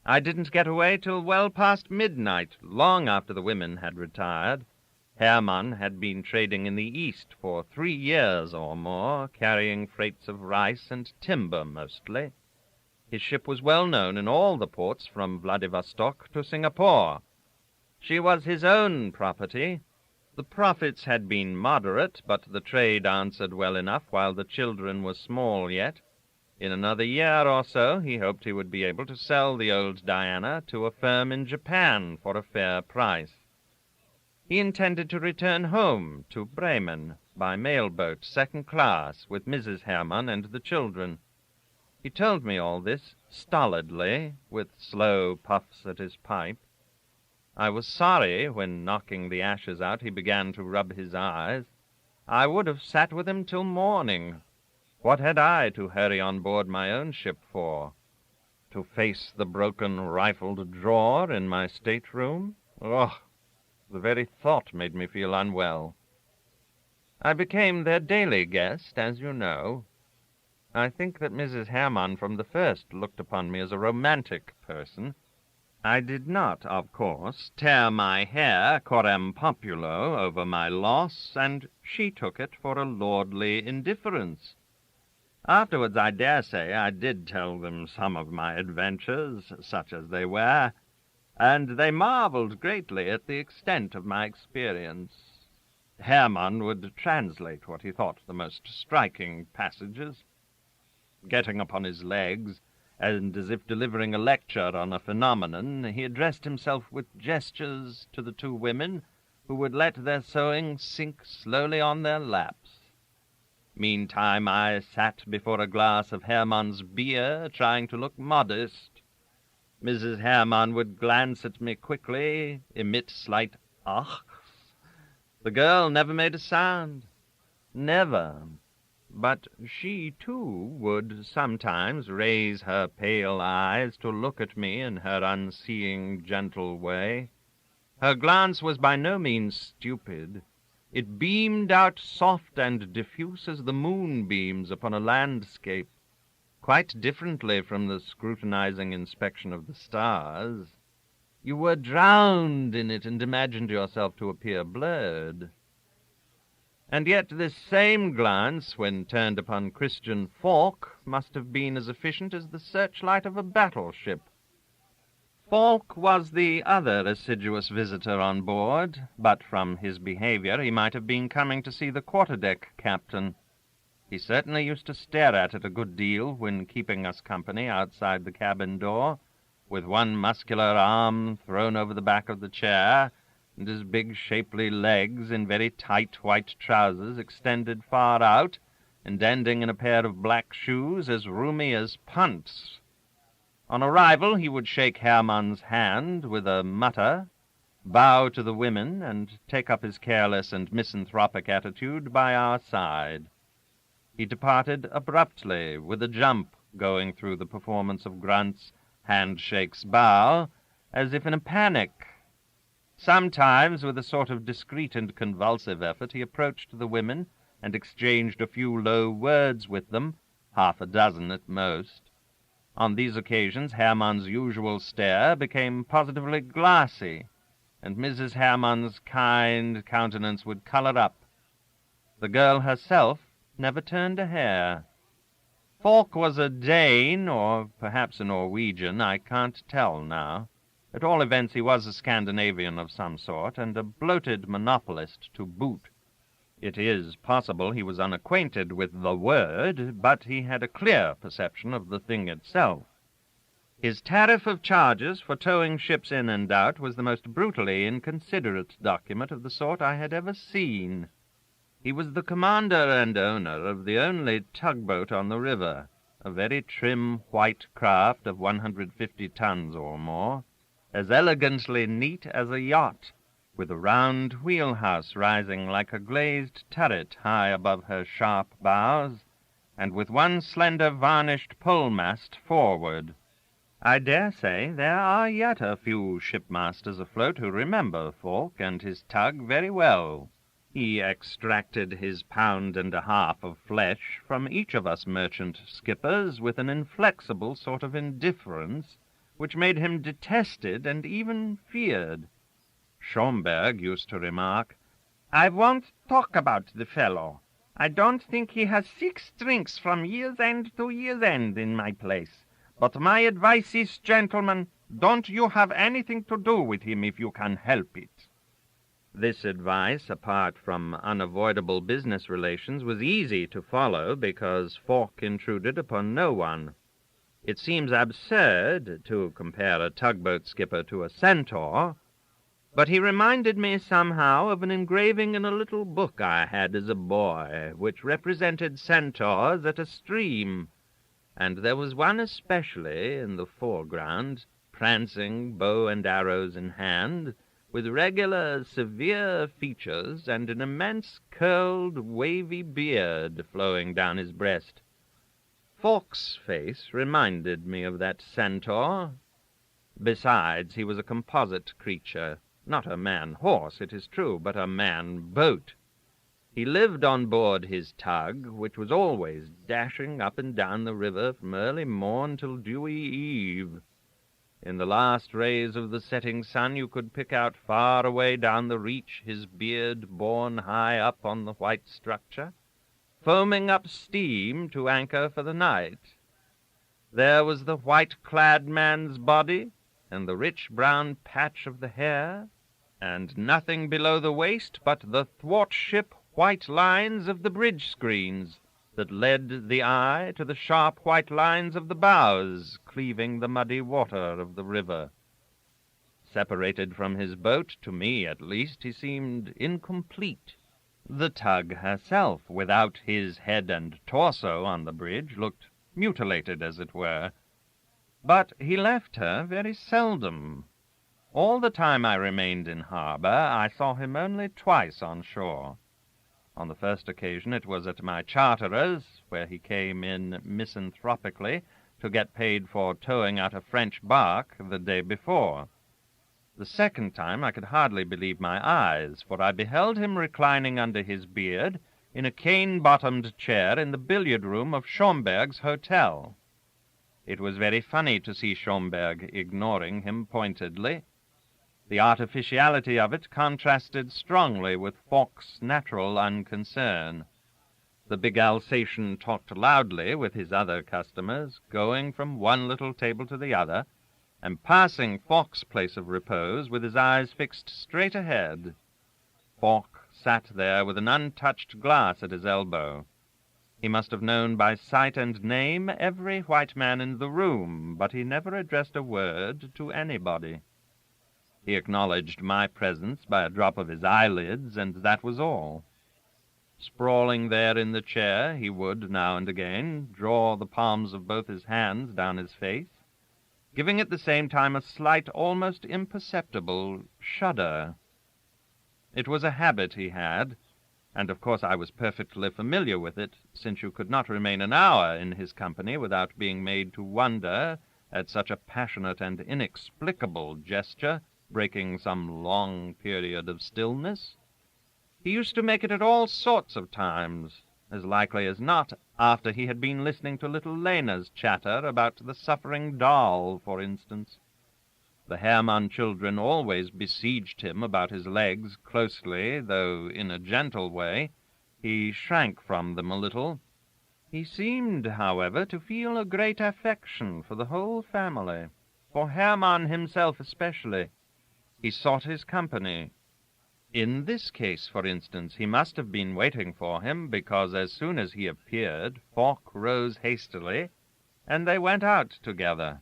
I didn't get away till well past midnight, long after the women had retired. Hermann had been trading in the East for 3 years or more, carrying freights of rice and timber mostly. His ship was well known in all the ports from Vladivostok to Singapore. She was his own property. The profits had been moderate, but the trade answered well enough while the children were small yet. In another year or so he hoped he would be able to sell the old Diana to a firm in Japan for a fair price. He intended to return home to Bremen by mailboat, 2nd class, with Mrs. Hermann and the children. He told me all this stolidly, with slow puffs at his pipe. I was sorry when, knocking the ashes out, he began to rub his eyes. I would have sat with him till morning. What had I to hurry on board my own ship for? To face the broken rifled drawer in my stateroom? Oh, the very thought made me feel unwell. I became their daily guest, as you know. I think that Mrs. Hermann from the first looked upon me as a romantic person. I did not, of course, tear my hair coram populo over my loss, and she took it for a lordly indifference. Afterwards, I dare say, I did tell them some of my adventures, such as they were, and they marveled greatly at the extent of my experience. Hermann would translate what he thought the most striking passages. Getting upon his legs, and as if delivering a lecture on a phenomenon, he addressed himself with gestures to the 2 women, who would let their sewing sink slowly on their laps. Meantime I sat before a glass of Hermann's beer, trying to look modest. Mrs. Hermann would glance at me quickly, emit slight achs. The girl never made a sound. Never. But she, too, would sometimes raise her pale eyes to look at me in her unseeing, gentle way. Her glance was by no means stupid. It beamed out soft and diffuse as the moon beams upon a landscape, quite differently from the scrutinizing inspection of the stars. You were drowned in it and imagined yourself to appear blurred. And yet this same glance, when turned upon Christian Falk, must have been as efficient as the searchlight of a battleship. Falk was the other assiduous visitor on board, but from his behavior he might have been coming to see the quarterdeck captain. He certainly used to stare at it a good deal when keeping us company outside the cabin door, with one muscular arm thrown over the back of the chair, and his big shapely legs in very tight white trousers extended far out, and ending in a pair of black shoes as roomy as punts. On arrival he would shake Hermann's hand with a mutter, bow to the women, and take up his careless and misanthropic attitude by our side. He departed abruptly, with a jump, going through the performance of grunts, handshakes, bow, as if in a panic. Sometimes, with a sort of discreet and convulsive effort, he approached the women and exchanged a few low words with them, 6 at most. On these occasions Hermann's usual stare became positively glassy, and Mrs. Hermann's kind countenance would color up. The girl herself never turned a hair. Falk was a Dane, or perhaps a Norwegian, I can't tell now. At all events, he was a Scandinavian of some sort, and a bloated monopolist to boot. It is possible he was unacquainted with the word, but he had a clear perception of the thing itself. His tariff of charges for towing ships in and out was the most brutally inconsiderate document of the sort I had ever seen. He was the commander and owner of the only tugboat on the river, a very trim white craft of 150 tons or more, as elegantly neat as a yacht, with a round wheelhouse rising like a glazed turret high above her sharp bows, and with one slender varnished pole-mast forward. I dare say there are yet a few shipmasters afloat who remember Falk and his tug very well. He extracted his 1.5 pounds of flesh from each of us merchant skippers with an inflexible sort of indifference, which made him detested and even feared. Schomberg used to remark, "I won't talk about the fellow. I don't think he has 6 drinks from year's end to year's end in my place. But my advice is, gentlemen, don't you have anything to do with him if you can help it." This advice, apart from unavoidable business relations, was easy to follow because Falk intruded upon no one. It seems absurd to compare a tugboat skipper to a centaur, but he reminded me somehow of an engraving in a little book I had as a boy, which represented centaurs at a stream, and there was one especially in the foreground, prancing, bow and arrows in hand, with regular severe features and an immense curled, wavy beard flowing down his breast. Falk's face reminded me of that centaur. Besides, he was a composite creature, not a man-horse, it is true, but a man-boat. He lived on board his tug, which was always dashing up and down the river from early morn till dewy eve. In the last rays of the setting sun you could pick out far away down the reach his beard borne high up on the white structure, foaming up steam to anchor for the night. There was the white-clad man's body, and the rich brown patch of the hair, and nothing below the waist but the thwartship white lines of the bridge screens that led the eye to the sharp white lines of the bows cleaving the muddy water of the river. Separated from his boat, to me at least, he seemed incomplete. The tug herself, without his head and torso on the bridge, looked mutilated, as it were. But he left her very seldom. All the time I remained in harbor, I saw him only twice on shore. On the first occasion it was at my charterer's, where he came in misanthropically to get paid for towing out a French bark the day before. The second time I could hardly believe my eyes, for I beheld him reclining under his beard in a cane-bottomed chair in the billiard-room of Schomberg's hotel. It was very funny to see Schomberg ignoring him pointedly. The artificiality of it contrasted strongly with Falk's natural unconcern. The big Alsatian talked loudly with his other customers, going from one little table to the other, and passing Falk's place of repose with his eyes fixed straight ahead. Falk sat there with an untouched glass at his elbow. He must have known by sight and name every white man in the room, but he never addressed a word to anybody. He acknowledged my presence by a drop of his eyelids, and that was all. Sprawling there in the chair, he would, now and again, draw the palms of both his hands down his face, giving at the same time a slight, almost imperceptible shudder. It was a habit he had, and of course I was perfectly familiar with it, since you could not remain an hour in his company without being made to wonder at such a passionate and inexplicable gesture, breaking some long period of stillness. He used to make it at all sorts of times, as likely as not after he had been listening to little Lena's chatter about the suffering doll, for instance. The Hermann children always besieged him about his legs closely, though in a gentle way. He shrank from them a little. He seemed, however, to feel a great affection for the whole family, for Hermann himself especially. He sought his company. In this case, for instance, he must have been waiting for him, because as soon as he appeared, Falk rose hastily, and they went out together.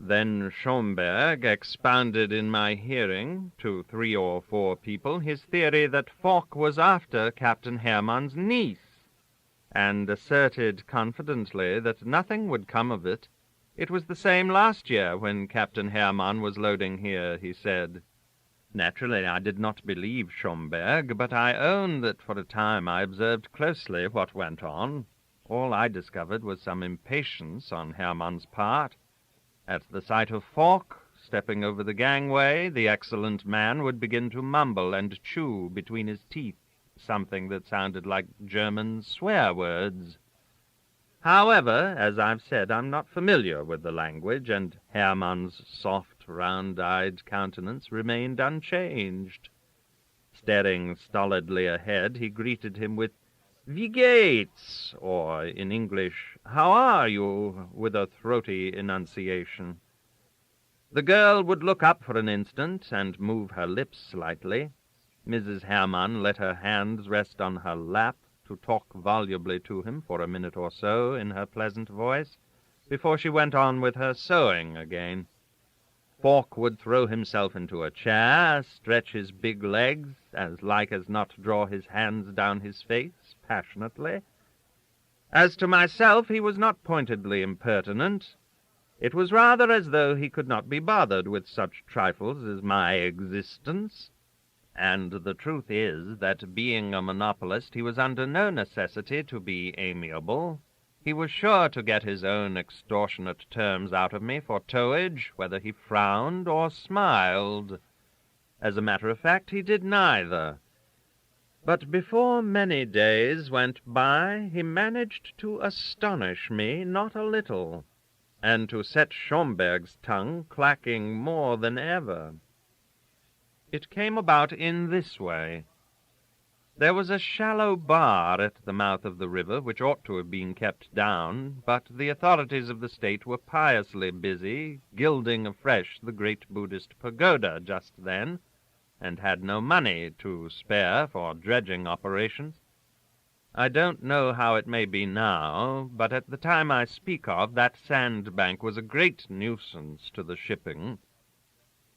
Then Schomberg expounded in my hearing, to 3 or 4 people, his theory that Falk was after Captain Hermann's niece, and asserted confidently that nothing would come of it. It was the same last year when Captain Hermann was loading here, he said. Naturally, I did not believe Schomberg, but I own that for a time I observed closely what went on. All I discovered was some impatience on Hermann's part. At the sight of Falk stepping over the gangway, the excellent man would begin to mumble and chew between his teeth something that sounded like German swear words. However, as I've said, I'm not familiar with the language, and Hermann's soft, round-eyed countenance remained unchanged. Staring stolidly ahead, he greeted him with, "Wie geht's?" or, in English, "How are you?" with a throaty enunciation. The girl would look up for an instant and move her lips slightly. Mrs. Hermann let her hands rest on her lap to talk volubly to him for a minute or so in her pleasant voice, before she went on with her sewing again. Falk would throw himself into a chair, stretch his big legs, as like as not draw his hands down his face passionately. As to myself, he was not pointedly impertinent. It was rather as though he could not be bothered with such trifles as my existence. And the truth is that, being a monopolist, he was under no necessity to be amiable. He was sure to get his own extortionate terms out of me for towage, whether he frowned or smiled. As a matter of fact, he did neither. But before many days went by, he managed to astonish me not a little, and to set Schomberg's tongue clacking more than ever. It came about in this way. There was a shallow bar at the mouth of the river which ought to have been kept down, but the authorities of the state were piously busy gilding afresh the great Buddhist pagoda just then, and had no money to spare for dredging operations. I don't know how it may be now, but at the time I speak of, that sandbank was a great nuisance to the shipping.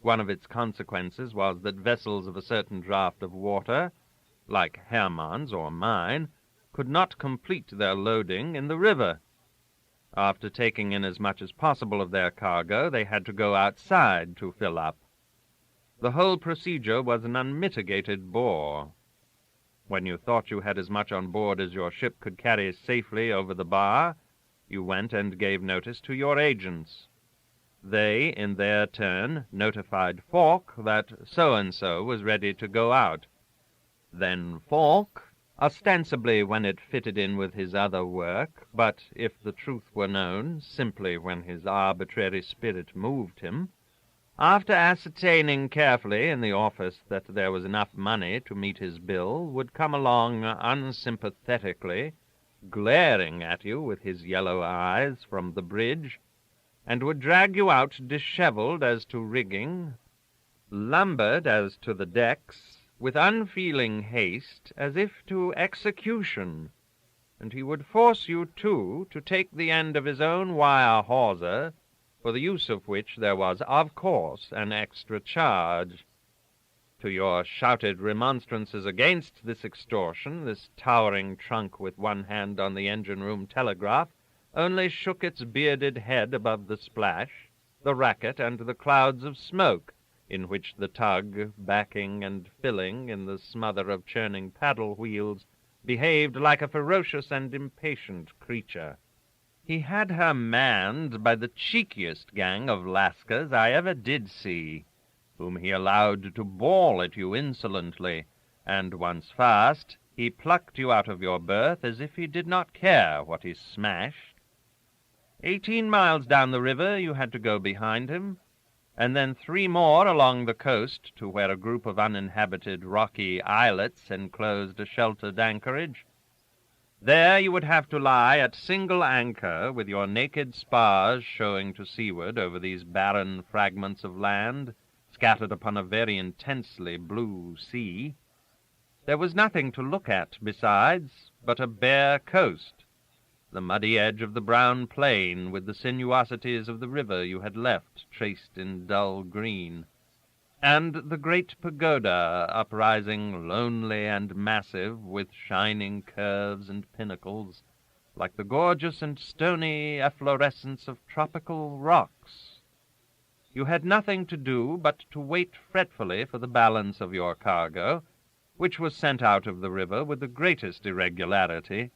One of its consequences was that vessels of a certain draught of water, like Hermann's or mine, could not complete their loading in the river. After taking in as much as possible of their cargo, they had to go outside to fill up. The whole procedure was an unmitigated bore. When you thought you had as much on board as your ship could carry safely over the bar, you went and gave notice to your agents. They, in their turn, notified Falk that so-and-so was ready to go out. Then Falk, ostensibly when it fitted in with his other work, but, if the truth were known, simply when his arbitrary spirit moved him, after ascertaining carefully in the office that there was enough money to meet his bill, would come along unsympathetically, glaring at you with his yellow eyes from the bridge, and would drag you out disheveled as to rigging, lumbered as to the decks, with unfeeling haste, as if to execution, and he would force you, too, to take the end of his own wire hawser, for the use of which there was, of course, an extra charge. To your shouted remonstrances against this extortion, this towering trunk with one hand on the engine-room telegraph only shook its bearded head above the splash, the racket, and the clouds of smoke, in which the tug, backing and filling in the smother of churning paddle wheels, behaved like a ferocious and impatient creature. He had her manned by the cheekiest gang of lascars I ever did see, whom he allowed to bawl at you insolently, and once fast, he plucked you out of your berth as if he did not care what he smashed. 18 miles down the river you had to go behind him, and then 3 more along the coast to where a group of uninhabited rocky islets enclosed a sheltered anchorage. There you would have to lie at single anchor, with your naked spars showing to seaward over these barren fragments of land, scattered upon a very intensely blue sea. There was nothing to look at besides, but a bare coast, the muddy edge of the brown plain, with the sinuosities of the river you had left traced in dull green, and the great pagoda uprising lonely and massive, with shining curves and pinnacles, like the gorgeous and stony efflorescence of tropical rocks. You had nothing to do but to wait fretfully for the balance of your cargo, which was sent out of the river with the greatest irregularity,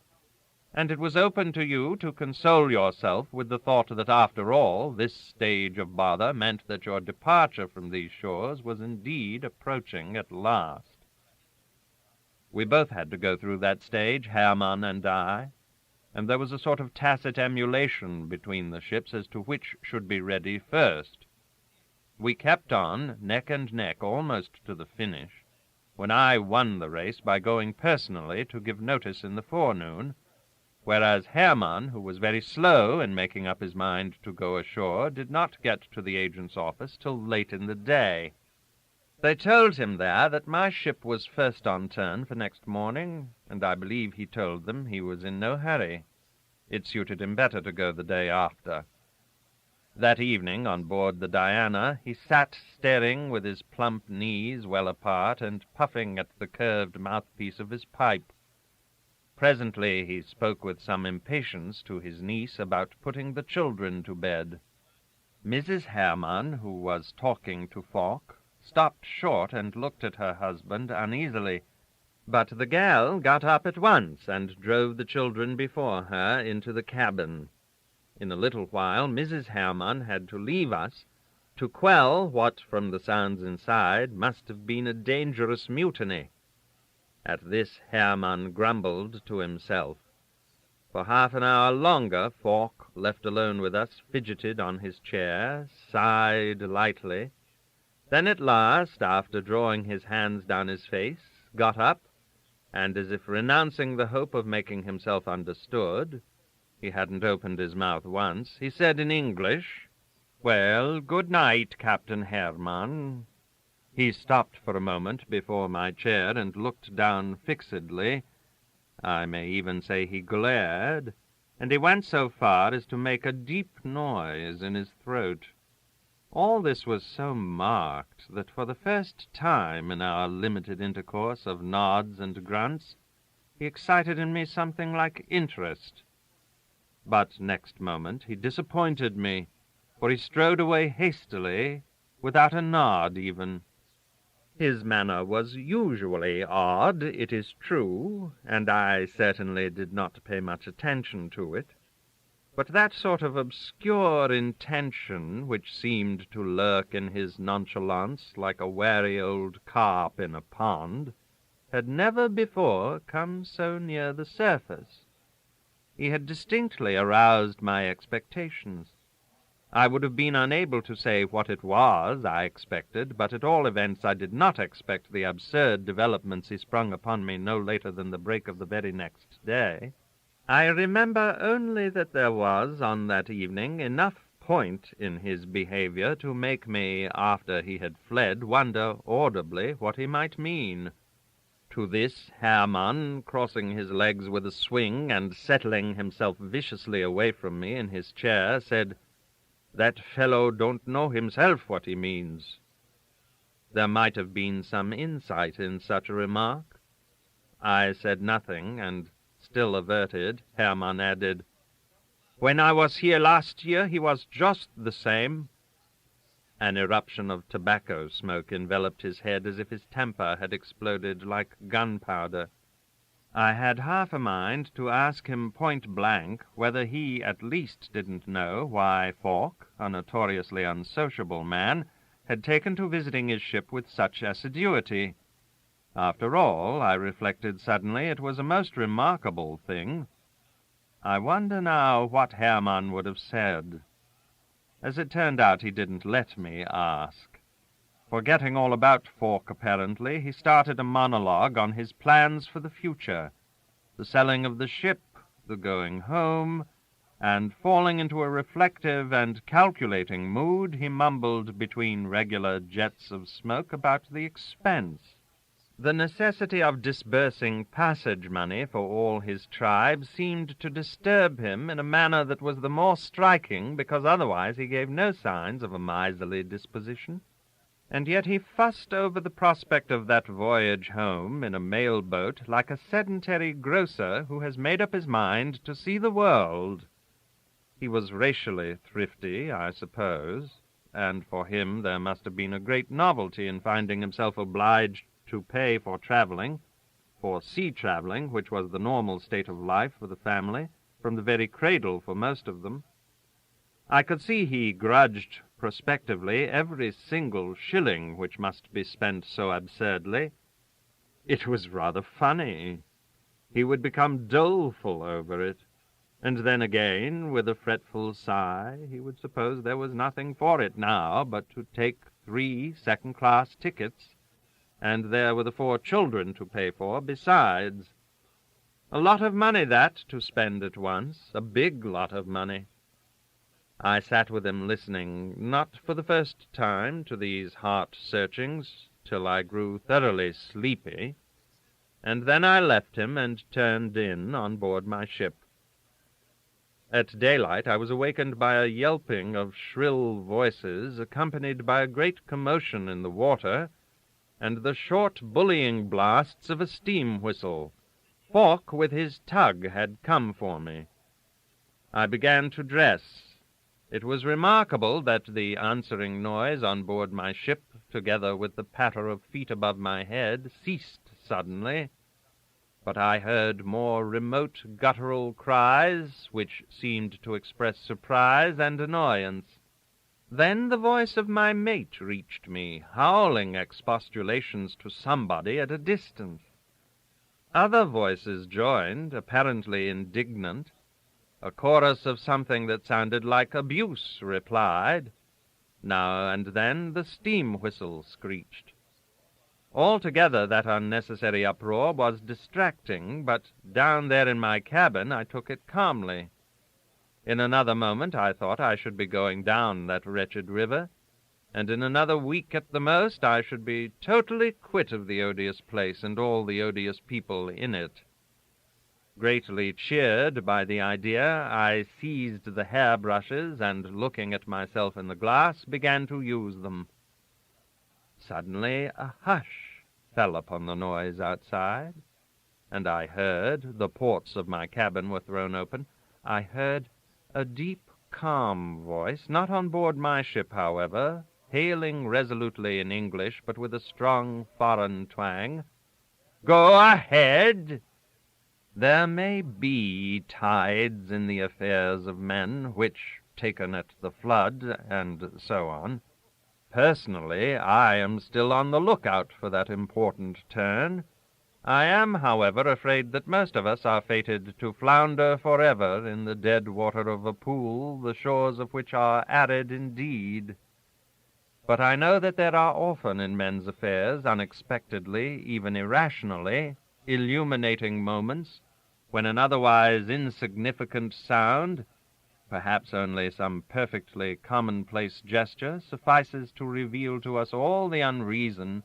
and it was open to you to console yourself with the thought that, after all, this stage of bother meant that your departure from these shores was indeed approaching at last. We both had to go through that stage, Hermann and I. and there was a sort of tacit emulation between the ships as to which should be ready first. We kept on, neck and neck, almost to the finish, when I won the race by going personally to give notice in the forenoon, whereas Hermann, who was very slow in making up his mind to go ashore, did not get to the agent's office till late in the day. They told him there that my ship was first on turn for next morning, and I believe he told them he was in no hurry. It suited him better to go the day after. That evening, on board the Diana, he sat staring with his plump knees well apart and puffing at the curved mouthpiece of his pipe. Presently he spoke with some impatience to his niece about putting the children to bed. Mrs. Hermann, who was talking to Falk, stopped short and looked at her husband uneasily, but the gal got up at once and drove the children before her into the cabin. In a little while Mrs. Hermann had to leave us to quell what, from the sounds inside, must have been a dangerous mutiny. At this Hermann grumbled to himself. For half an hour longer Falk, left alone with us, fidgeted on his chair, sighed lightly, then at last, after drawing his hands down his face, got up, and as if renouncing the hope of making himself understood — he hadn't opened his mouth once — he said in English, "Well, good night, Captain Hermann." He stopped for a moment before my chair and looked down fixedly. I may even say he glared, and he went so far as to make a deep noise in his throat. All this was so marked that for the first time in our limited intercourse of nods and grunts, he excited in me something like interest. But next moment he disappointed me, for he strode away hastily, without a nod even. His manner was usually odd, it is true, and I certainly did not pay much attention to it. But that sort of obscure intention which seemed to lurk in his nonchalance like a wary old carp in a pond had never before come so near the surface. He had distinctly aroused my expectations. I would have been unable to say what it was I expected, but at all events I did not expect the absurd developments he sprung upon me no later than the break of the very next day. I remember only that there was, on that evening, enough point in his behavior to make me, after he had fled, wonder audibly what he might mean. To this Hermann, crossing his legs with a swing and settling himself viciously away from me in his chair, said, "That fellow don't know himself what he means." There might have been some insight in such a remark. I said nothing, and, still averted, Hermann added, "When I was here last year he was just the same." An eruption of tobacco smoke enveloped his head as if his temper had exploded like gunpowder. I had half a mind to ask him point-blank whether he at least didn't know why Falk, a notoriously unsociable man, had taken to visiting his ship with such assiduity. After all, I reflected suddenly, it was a most remarkable thing. I wonder now what Hermann would have said. As it turned out, he didn't let me ask. Forgetting all about Falk, apparently, he started a monologue on his plans for the future, the selling of the ship, the going home, and falling into a reflective and calculating mood, he mumbled between regular jets of smoke about the expense. The necessity of disbursing passage money for all his tribe seemed to disturb him in a manner that was the more striking because otherwise he gave no signs of a miserly disposition. And yet he fussed over the prospect of that voyage home in a mail boat like a sedentary grocer who has made up his mind to see the world. He was racially thrifty, I suppose, and for him there must have been a great novelty in finding himself obliged to pay for traveling, for sea traveling, which was the normal state of life for the family, from the very cradle for most of them. I could see he grudged prospectively every single shilling which must be spent so absurdly. It was rather funny. He would become doleful over it. And then again, with a fretful sigh, he would suppose there was nothing for it now but to take 3 second-class tickets, and there were the 4 children to pay for besides. A lot of money, that, to spend at once, a big lot of money. I sat with him listening, not for the first time, to these heart-searchings, till I grew thoroughly sleepy, and then I left him and turned in on board my ship. At daylight I was awakened by a yelping of shrill voices, accompanied by a great commotion in the water, and the short bullying blasts of a steam whistle. Falk with his tug had come for me. I began to dress. It was remarkable that the answering noise on board my ship, together with the patter of feet above my head, ceased suddenly, but I heard more remote guttural cries, which seemed to express surprise and annoyance. Then the voice of my mate reached me, howling expostulations to somebody at a distance. Other voices joined, apparently indignant. A chorus of something that sounded like abuse replied. Now and then the steam whistle screeched. Altogether that unnecessary uproar was distracting, but down there in my cabin I took it calmly. In another moment I thought I should be going down that wretched river, and in another week at the most I should be totally quit of the odious place and all the odious people in it. Greatly cheered by the idea, I seized the hair-brushes and, looking at myself in the glass, began to use them. Suddenly a hush fell upon the noise outside, and I heard, the ports of my cabin were thrown open, I heard a deep, calm voice, not on board my ship, however, hailing resolutely in English, but with a strong foreign twang. "Go ahead!" There may be tides in the affairs of men, which, taken at the flood, and so on. Personally, I am still on the lookout for that important turn. I am, however, afraid that most of us are fated to flounder forever in the dead water of a pool, the shores of which are arid indeed. But I know that there are often in men's affairs, unexpectedly, even irrationally, illuminating moments, when an otherwise insignificant sound, perhaps only some perfectly commonplace gesture, suffices to reveal to us all the unreason,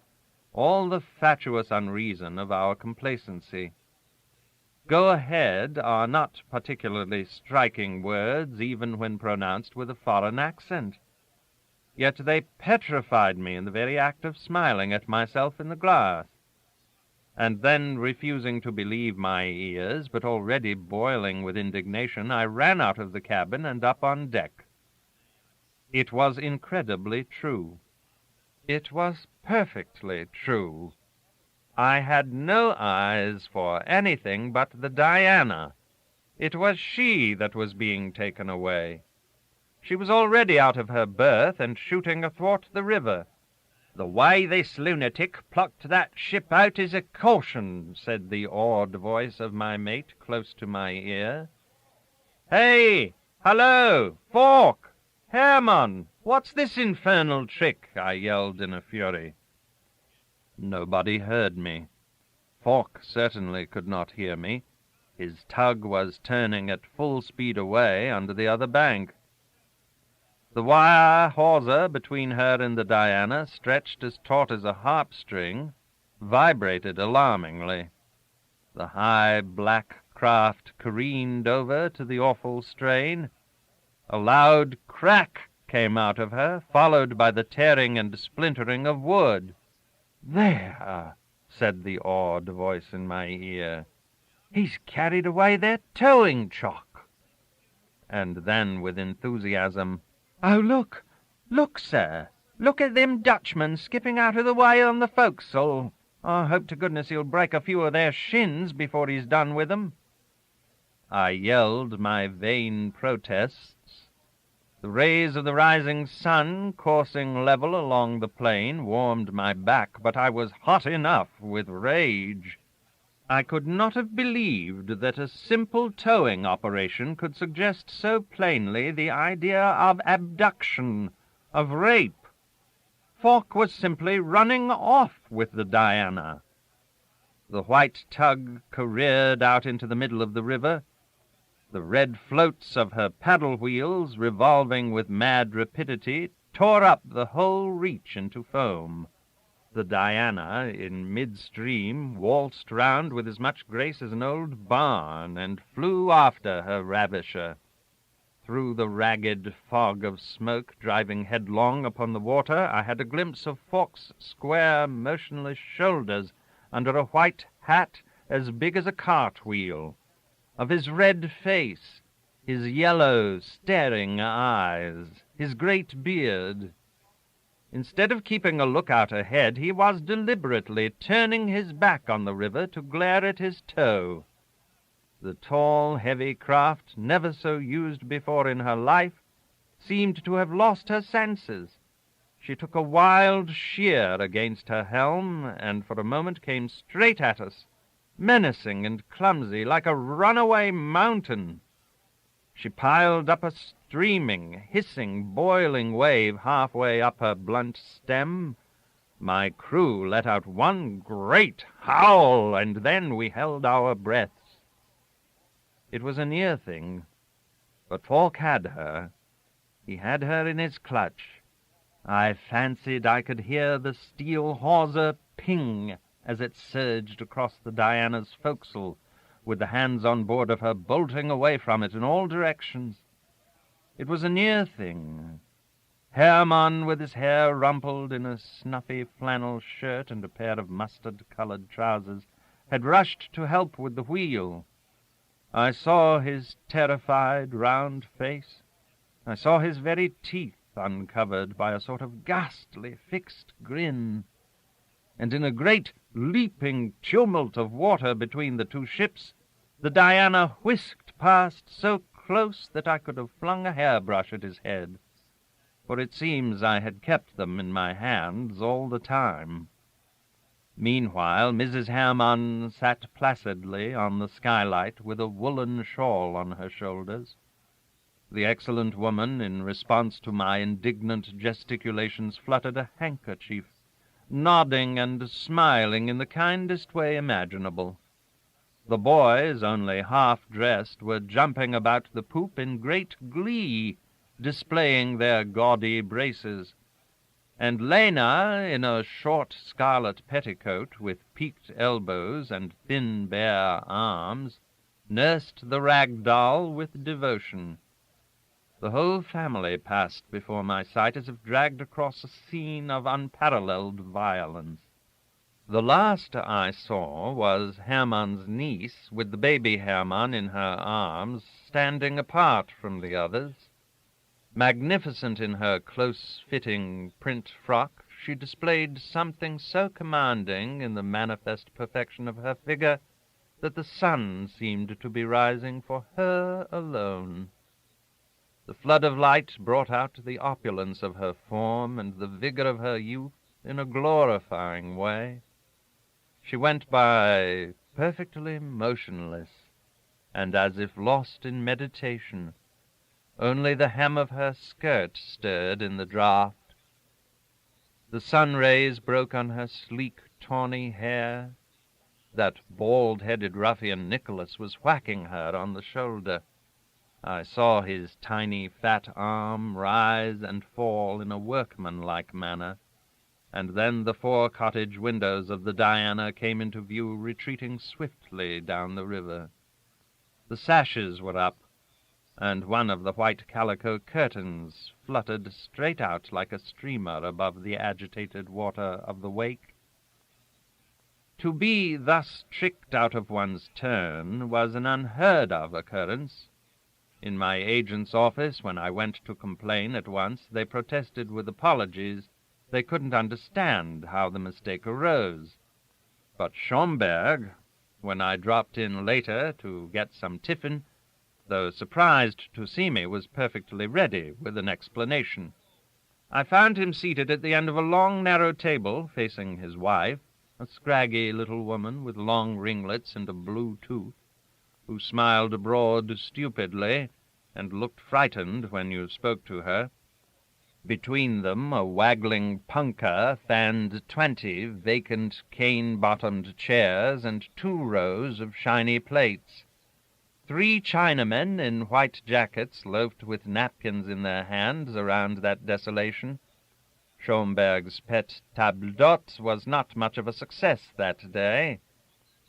all the fatuous unreason of our complacency. Go ahead are not particularly striking words, even when pronounced with a foreign accent. Yet they petrified me in the very act of smiling at myself in the glass. And then, refusing to believe my ears, but already boiling with indignation, I ran out of the cabin and up on deck. It was incredibly true. It was perfectly true. I had no eyes for anything but the Diana. It was she that was being taken away. She was already out of her berth and shooting athwart the river. "The way this lunatic plucked that ship out is a caution," said the awed voice of my mate close to my ear. "Hey! Hallo! Falk! Herman! What's this infernal trick?" I yelled in a fury. Nobody heard me. Falk certainly could not hear me. His tug was turning at full speed away under the other bank. The wire hawser between her and the Diana, stretched as taut as a harp string, vibrated alarmingly. The high black craft careened over to the awful strain. A loud crack came out of her, followed by the tearing and splintering of wood. "There," said the awed voice in my ear. "He's carried away their towing chock." And then, with enthusiasm, "Oh, look! Look, sir! Look at them Dutchmen skipping out of the way on the forecastle. I hope to goodness he'll break a few of their shins before he's done with them." I yelled my vain protests. The rays of the rising sun, coursing level along the plain, warmed my back, but I was hot enough with rage. I could not have believed that a simple towing operation could suggest so plainly the idea of abduction, of rape. Falk was simply running off with the Diana. The white tug careered out into the middle of the river. The red floats of her paddle wheels, revolving with mad rapidity, tore up the whole reach into foam. The Diana, in midstream, waltzed round with as much grace as an old barn, and flew after her ravisher. Through the ragged fog of smoke driving headlong upon the water, I had a glimpse of Falk's square, motionless shoulders under a white hat as big as a cartwheel, of his red face, his yellow, staring eyes, his great beard. Instead of keeping a lookout ahead, he was deliberately turning his back on the river to glare at his tow. The tall, heavy craft, never so used before in her life, seemed to have lost her senses. She took a wild sheer against her helm, and for a moment came straight at us, menacing and clumsy, like a runaway mountain. She piled up a streaming, hissing, boiling wave halfway up her blunt stem. My crew let out one great howl, and then we held our breaths. It was a near thing, but Falk had her. He had her in his clutch. I fancied I could hear the steel hawser ping as it surged across the Diana's forecastle, with the hands on board of her bolting away from it in all directions. It was a near thing. Hermann, with his hair rumpled in a snuffy flannel shirt and a pair of mustard-colored trousers, had rushed to help with the wheel. I saw his terrified, round face. I saw his very teeth uncovered by a sort of ghastly, fixed grin. And in a great, leaping tumult of water between the two ships, the Diana whisked past so close that I could have flung a hairbrush at his head, for it seems I had kept them in my hands all the time. Meanwhile, Mrs. Hermann sat placidly on the skylight with a woolen shawl on her shoulders. The excellent woman, in response to my indignant gesticulations, fluttered a handkerchief, nodding and smiling in the kindest way imaginable. The boys, only half-dressed, were jumping about the poop in great glee, displaying their gaudy braces, and Lena, in a short scarlet petticoat with peaked elbows and thin bare arms, nursed the rag doll with devotion. The whole family passed before my sight as if dragged across a scene of unparalleled violence. The last I saw was Hermann's niece, with the baby Hermann in her arms, standing apart from the others. Magnificent in her close-fitting print frock, she displayed something so commanding in the manifest perfection of her figure that the sun seemed to be rising for her alone. The flood of light brought out the opulence of her form and the vigor of her youth in a glorifying way. She went by perfectly motionless, and as if lost in meditation. Only the hem of her skirt stirred in the draught. The sun rays broke on her sleek, tawny hair. That bald-headed ruffian Nicholas was whacking her on the shoulder. I saw his tiny, fat arm rise and fall in a workmanlike manner, and then the 4 cottage windows of the Diana came into view, retreating swiftly down the river. The sashes were up, and one of the white calico curtains fluttered straight out like a streamer above the agitated water of the wake. To be thus tricked out of one's turn was an unheard-of occurrence. In my agent's office, when I went to complain at once, they protested with apologies. They couldn't understand how the mistake arose. But Schomberg, when I dropped in later to get some tiffin, though surprised to see me, was perfectly ready with an explanation. I found him seated at the end of a long, narrow table facing his wife, a scraggy little woman with long ringlets and a blue tooth, who smiled abroad stupidly and looked frightened when you spoke to her. Between them, a waggling punker fanned 20 vacant cane-bottomed chairs and 2 rows of shiny plates. 3 Chinamen in white jackets loafed with napkins in their hands around that desolation. Schomberg's pet table d'hôte was not much of a success that day.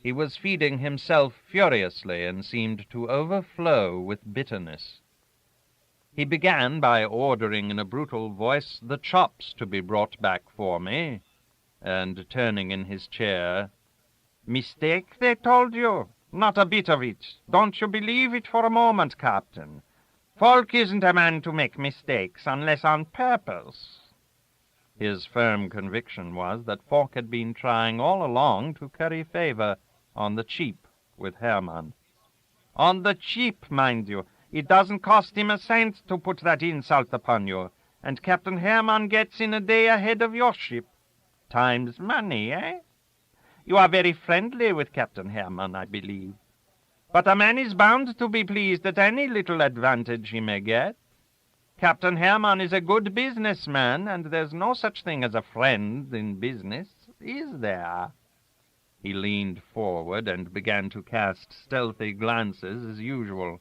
He was feeding himself furiously and seemed to overflow with bitterness. He began by ordering in a brutal voice the chops to be brought back for me, and turning in his chair, "Mistake, they told you? Not a bit of it. Don't you believe it for a moment, Captain. Falk isn't a man to make mistakes unless on purpose." His firm conviction was that Falk had been trying all along to curry favor on the cheap with Hermann. "On the cheap, mind you. It doesn't cost him a cent to put that insult upon you, and Captain Hermann gets in a day ahead of your ship. Time's money, eh? You are very friendly with Captain Hermann, I believe. But a man is bound to be pleased at any little advantage he may get. Captain Hermann is a good businessman, and there's no such thing as a friend in business, is there?" He leaned forward and began to cast stealthy glances as usual.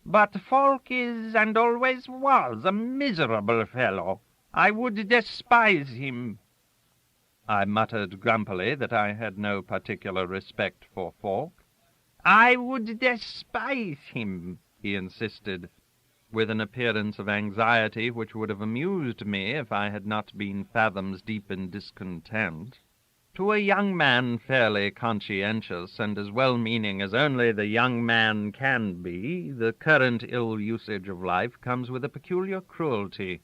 "But Falk is, and always was, a miserable fellow. I would despise him." I muttered grumpily that I had no particular respect for Falk. "I would despise him," he insisted, with an appearance of anxiety which would have amused me if I had not been fathoms deep in discontent. To a young man fairly conscientious and as well-meaning as only the young man can be, the current ill usage of life comes with a peculiar cruelty.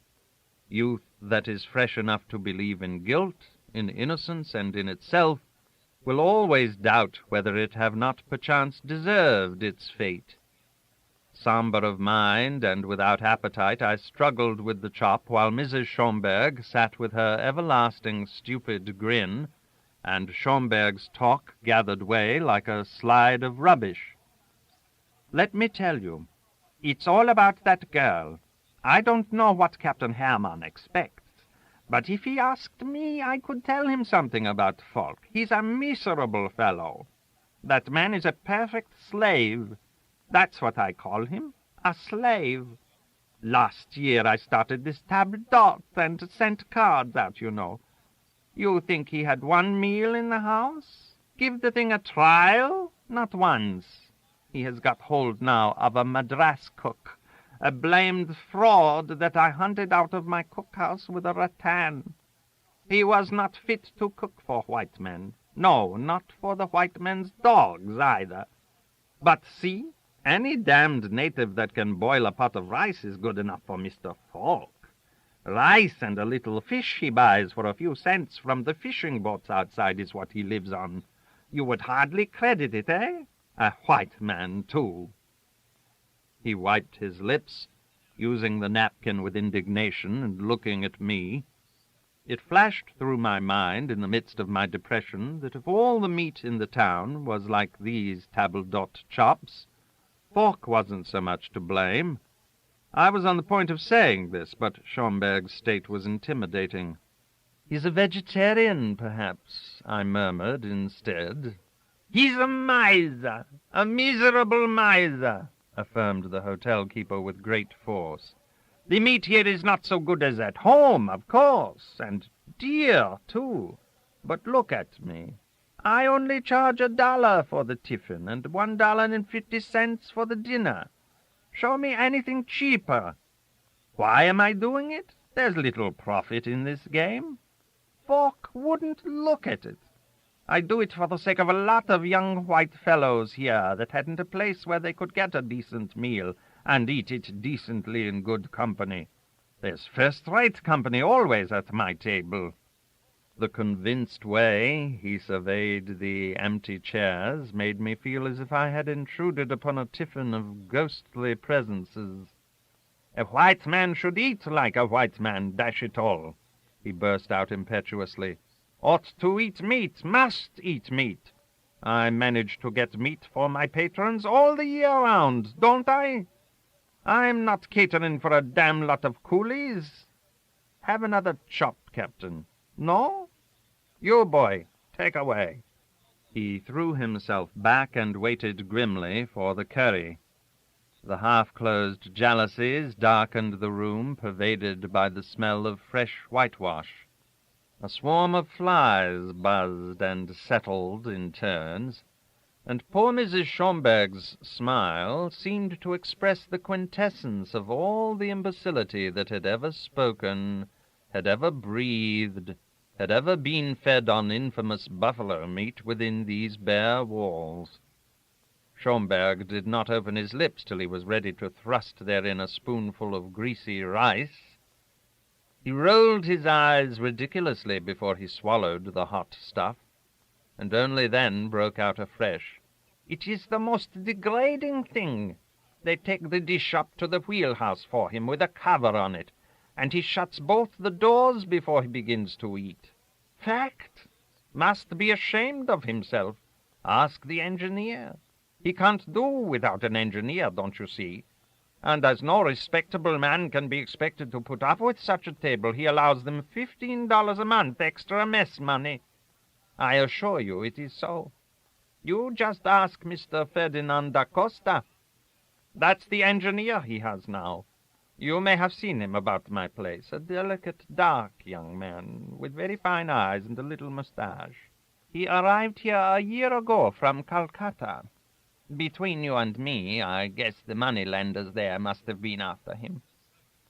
Youth that is fresh enough to believe in guilt, in innocence, and in itself, will always doubt whether it have not perchance deserved its fate. Sombre of mind and without appetite, I struggled with the chop while Mrs. Schomberg sat with her everlasting stupid grin, and Schomberg's talk gathered way like a slide of rubbish. "Let me tell you, it's all about that girl. I don't know what Captain Hermann expects, but if he asked me, I could tell him something about Falk. He's a miserable fellow. That man is a perfect slave. That's what I call him, a slave. Last year I started this table d'hôte and sent cards out, you know. You think he had one meal in the house? Give the thing a trial? Not once. He has got hold now of a Madras cook, a blamed fraud that I hunted out of my cookhouse with a rattan. He was not fit to cook for white men. No, not for the white men's dogs either. But see, any damned native that can boil a pot of rice is good enough for Mr. Falk. Rice and a little fish he buys for a few cents from the fishing boats outside is what he lives on. You would hardly credit it, eh? A white man, too." He wiped his lips, using the napkin with indignation and looking at me. It flashed through my mind in the midst of my depression that if all the meat in the town was like these table d'hôte chops, Falk wasn't so much to blame. I was on the point of saying this, but Schomberg's state was intimidating. "He's a vegetarian, perhaps," I murmured instead. "He's a miser, a miserable miser," affirmed the hotel-keeper with great force. "The meat here is not so good as at home, of course, and dear, too. But look at me. I only charge $1 for the tiffin and $1.50 for the dinner. Show me anything cheaper. Why am I doing it? There's little profit in this game. Falk wouldn't look at it. I do it for the sake of a lot of young white fellows here that hadn't a place where they could get a decent meal and eat it decently in good company. There's first-rate company always at my table." The convinced way he surveyed the empty chairs made me feel as if I had intruded upon a tiffin of ghostly presences. "A white man should eat like a white man, dash it all," he burst out impetuously, Ought to eat meat, must eat meat. I manage to get meat for my patrons all the year round, don't I? I'm not catering for a damn lot of coolies. Have another chop, Captain. No? You, boy, take away." He threw himself back and waited grimly for the curry. The half-closed jalousies darkened the room, pervaded by the smell of fresh whitewash. A swarm of flies buzzed and settled in turns, and poor Mrs. Schomberg's smile seemed to express the quintessence of all the imbecility that had ever spoken, had ever breathed, had ever been fed on infamous buffalo meat within these bare walls. Schomberg did not open his lips till he was ready to thrust therein a spoonful of greasy rice. He rolled his eyes ridiculously before he swallowed the hot stuff, and only then broke out afresh. "It is the most degrading thing. They take the dish up to the wheelhouse for him with a cover on it, and he shuts both the doors before he begins to eat. Fact. Must be ashamed of himself. Ask the engineer. He can't do without an engineer, don't you see? And as no respectable man can be expected to put up with such a table, he allows them $15 a month extra mess money. I assure you it is so. You just ask Mr. Ferdinand da Costa. That's the engineer he has now. You may have seen him about my place, a delicate, dark young man, with very fine eyes and a little moustache. He arrived here a year ago from Calcutta. Between you and me, I guess the money-lenders there must have been after him.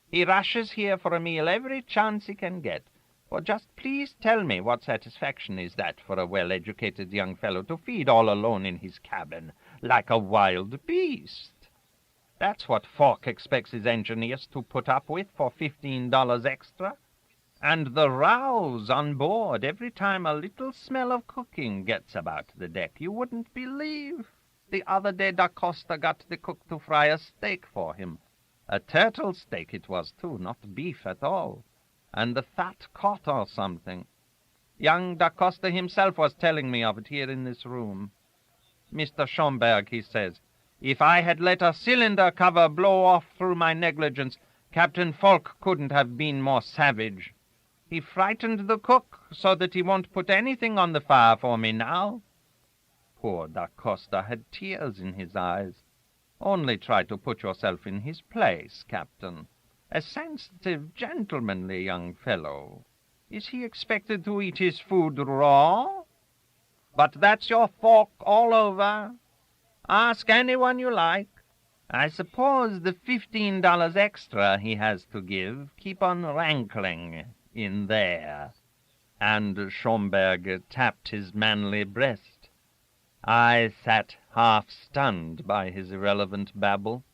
He rushes here for a meal every chance he can get. For just please tell me what satisfaction is that for a well-educated young fellow to feed all alone in his cabin, like a wild beast? That's what Falk expects his engineers to put up with for $15 extra. And the rows on board every time a little smell of cooking gets about the deck, you wouldn't believe. The other day da Costa got the cook to fry a steak for him. A turtle steak it was, too, not beef at all. And the fat caught or something. Young da Costa himself was telling me of it here in this room. Mr. Schomberg, he says, if I had let a cylinder cover blow off through my negligence, Captain Falk couldn't have been more savage. He frightened the cook so that he won't put anything on the fire for me now. Poor da Costa had tears in his eyes. Only try to put yourself in his place, Captain. A sensitive, gentlemanly young fellow. Is he expected to eat his food raw? But that's your Falk all over. Ask anyone you like. I suppose the $15 extra he has to give keep on rankling in there. And Schomberg tapped his manly breast. I sat half-stunned by his irrelevant babble.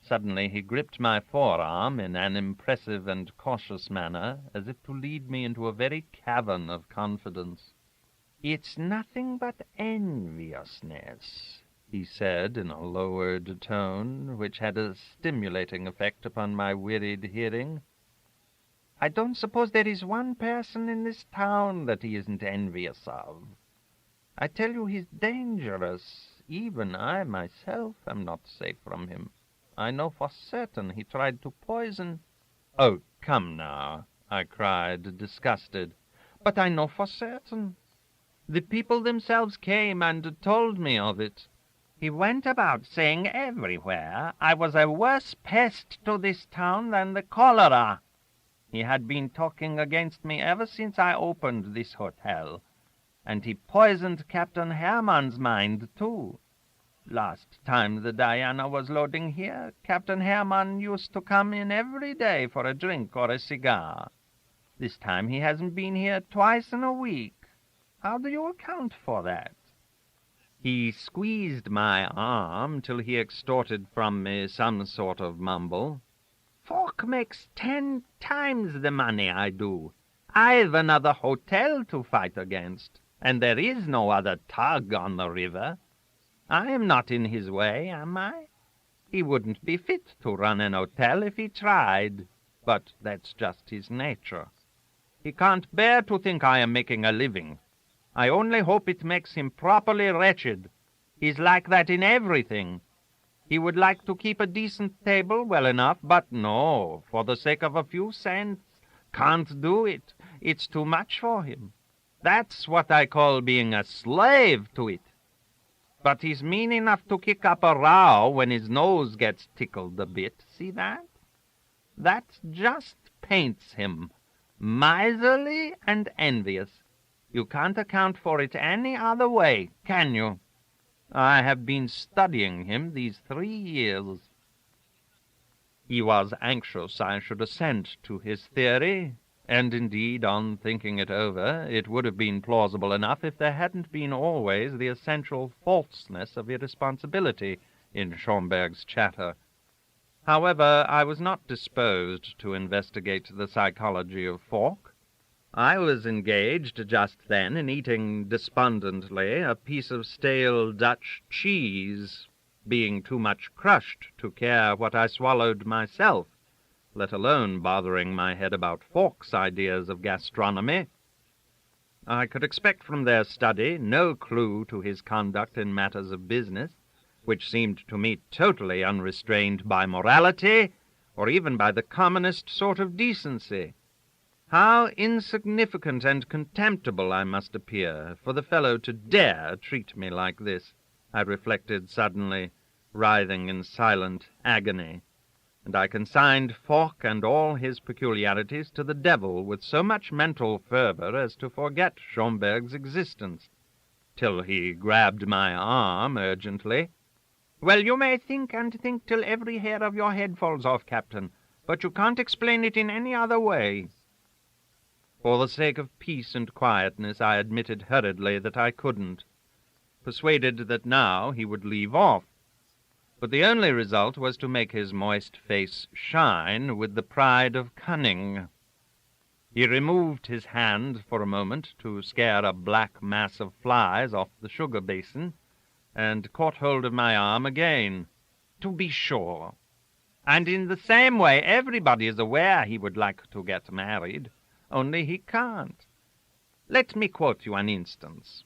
Suddenly he gripped my forearm in an impressive and cautious manner, as if to lead me into a very cavern of confidence. "It's nothing but enviousness," he said in a lowered tone, which had a stimulating effect upon my wearied hearing. "I don't suppose there is one person in this town that he isn't envious of. I tell you he's dangerous. Even I myself am not safe from him. I know for certain he tried to poison—" "Oh, come now," I cried, disgusted. "But I know for certain. The people themselves came and told me of it. He went about saying everywhere I was a worse pest to this town than the cholera. He had been talking against me ever since I opened this hotel. And he poisoned Captain Hermann's mind, too. Last time the Diana was loading here, Captain Hermann used to come in every day for a drink or a cigar. This time he hasn't been here twice in a week. How do you account for that?" He squeezed my arm till he extorted from me some sort of mumble. "Falk makes 10 times the money I do. I've another hotel to fight against, and there is no other tug on the river. I am not in his way, am I? He wouldn't be fit to run an hotel if he tried, but that's just his nature. He can't bear to think I am making a living. I only hope it makes him properly wretched. He's like that in everything. He would like to keep a decent table, well enough, but no, for the sake of a few cents. Can't do it. It's too much for him. That's what I call being a slave to it. But he's mean enough to kick up a row when his nose gets tickled a bit. See that? That just paints him. Miserly and envious. You can't account for it any other way, can you? I have been studying him these 3 years. He was anxious I should assent to his theory, and indeed, on thinking it over, it would have been plausible enough if there hadn't been always the essential falseness of irresponsibility in Schomberg's chatter. However, I was not disposed to investigate the psychology of Falk. I was engaged just then in eating despondently a piece of stale Dutch cheese, being too much crushed to care what I swallowed myself, let alone bothering my head about Falk's ideas of gastronomy. I could expect from their study no clue to his conduct in matters of business, which seemed to me totally unrestrained by morality, or even by the commonest sort of decency. How insignificant and contemptible I must appear for the fellow to dare treat me like this, I reflected suddenly, writhing in silent agony, and I consigned Falk and all his peculiarities to the devil with so much mental fervor as to forget Schomberg's existence, till he grabbed my arm urgently. "Well, you may think and think till every hair of your head falls off, Captain, but you can't explain it in any other way." For the sake of peace and quietness, I admitted hurriedly that I couldn't, persuaded that now he would leave off. But the only result was to make his moist face shine with the pride of cunning. He removed his hand for a moment to scare a black mass of flies off the sugar basin, and caught hold of my arm again. "To be sure. And in the same way everybody is aware he would like to get married, only he can't. Let me quote you an instance.